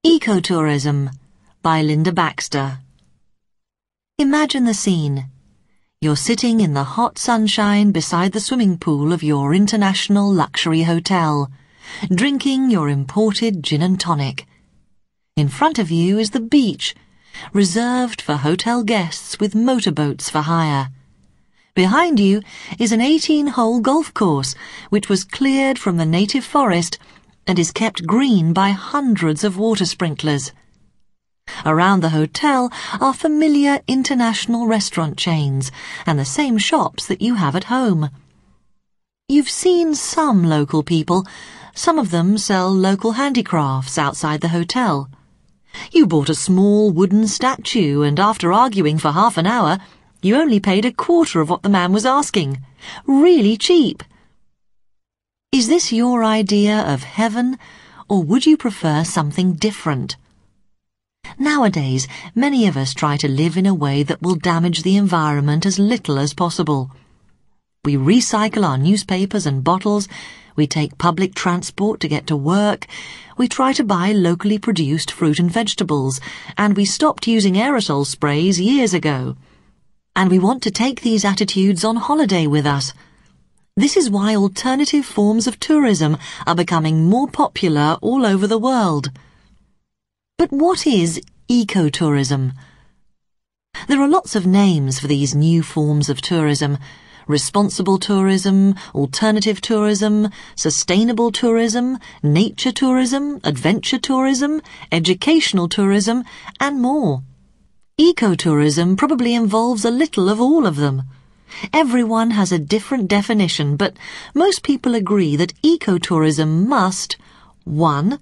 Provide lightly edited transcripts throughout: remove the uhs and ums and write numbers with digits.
Ecotourism by Linda Baxter. Imagine the scene. You're sitting in the hot sunshine beside the swimming pool of your international luxury hotel, drinking your imported gin and tonic. In front of you is the beach, reserved for hotel guests with motorboats for hire. Behind you is an 18-hole golf course, which was cleared from the native forest and is kept green by hundreds of water sprinklers. Around the hotel are familiar international restaurant chains and the same shops that you have at home. You've seen some local people. Some of them sell local handicrafts outside the hotel. You bought a small wooden statue, and after arguing for half an hour, you only paid a quarter of what the man was asking. Really cheap. Is this your idea of heaven, or would you prefer something different? Nowadays, many of us try to live in a way that will damage the environment as little as possible. We recycle our newspapers and bottles, we take public transport to get to work, we try to buy locally produced fruit and vegetables, and we stopped using aerosol sprays years ago. And we want to take these attitudes on holiday with us. This is why alternative forms of tourism are becoming more popular all over the world. But what is ecotourism? There are lots of names for these new forms of tourism: responsible tourism, alternative tourism, sustainable tourism, nature tourism, adventure tourism, educational tourism, and more. Ecotourism probably involves a little of all of them. Everyone has a different definition, but most people agree that ecotourism must 1.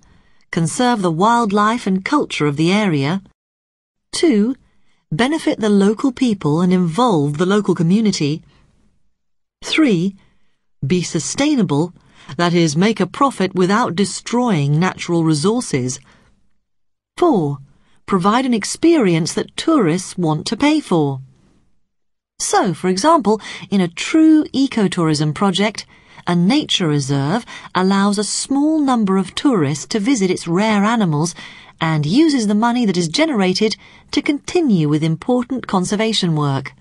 Conserve the wildlife and culture of the area, 2. Benefit the local people and involve the local community, 3. Be sustainable, that is, make a profit without destroying natural resources, 4. Provide an experience that tourists want to pay for. So, for example, in a true ecotourism project, a nature reserve allows a small number of tourists to visit its rare animals and uses the money that is generated to continue with important conservation work.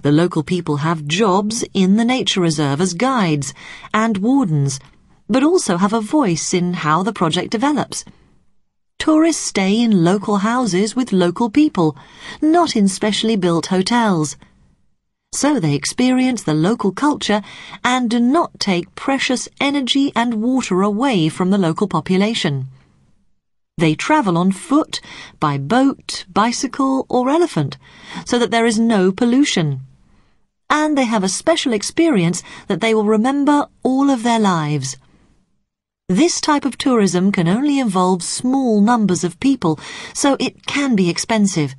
The local people have jobs in the nature reserve as guides and wardens, but also have a voice in how the project develops. Tourists stay in local houses with local people, not in specially built hotels. So they experience the local culture and do not take precious energy and water away from the local population. They travel on foot, by boat, bicycle or elephant, so that there is no pollution. And they have a special experience that they will remember all of their lives. This type of tourism can only involve small numbers of people, so it can be expensive.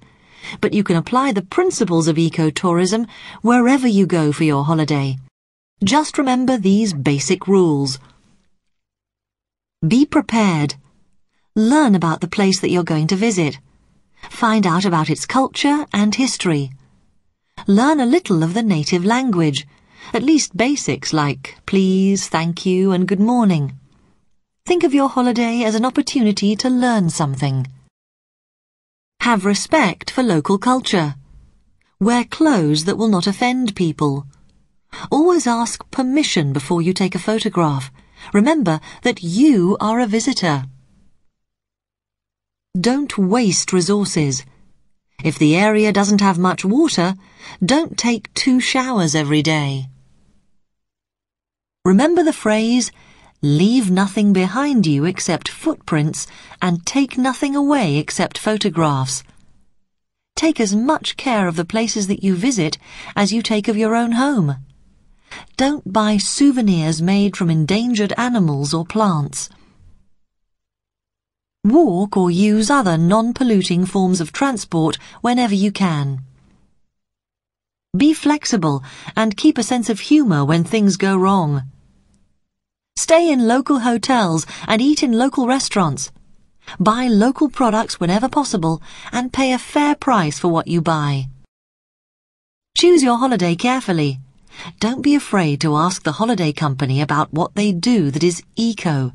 But you can apply the principles of ecotourism wherever you go for your holiday. Just remember these basic rules. Be prepared. Learn about the place that you're going to visit. Find out about its culture and history. Learn a little of the native language, at least basics like please, thank you, and good morning. Think of your holiday as an opportunity to learn something. Have respect for local culture. Wear clothes that will not offend people. Always ask permission before you take a photograph. Remember that you are a visitor. Don't waste resources. If the area doesn't have much water, don't take 2 showers every day. Remember the phrase, leave nothing behind you except footprints and take nothing away except photographs. Take as much care of the places that you visit as you take of your own home. Don't buy souvenirs made from endangered animals or plants. Walk or use other non-polluting forms of transport whenever you can. Be flexible and keep a sense of humour when things go wrong. Stay in local hotels and eat in local restaurants. Buy local products whenever possible and pay a fair price for what you buy. Choose your holiday carefully. Don't be afraid to ask the holiday company about what they do that is eco.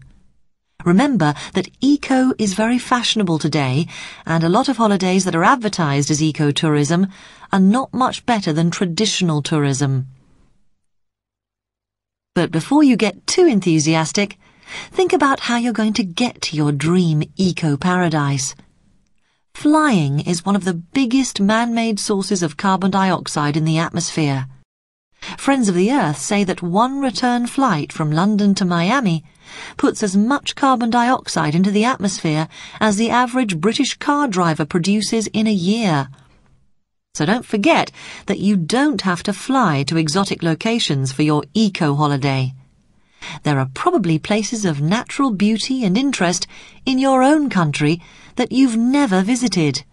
Remember that eco is very fashionable today, and a lot of holidays that are advertised as ecotourism are not much better than traditional tourism. But before you get too enthusiastic, think about how you're going to get to your dream eco-paradise. Flying is one of the biggest man-made sources of carbon dioxide in the atmosphere. Friends of the Earth say that one return flight from London to Miami puts as much carbon dioxide into the atmosphere as the average British car driver produces in a year. So don't forget that you don't have to fly to exotic locations for your eco-holiday. There are probably places of natural beauty and interest in your own country that you've never visited.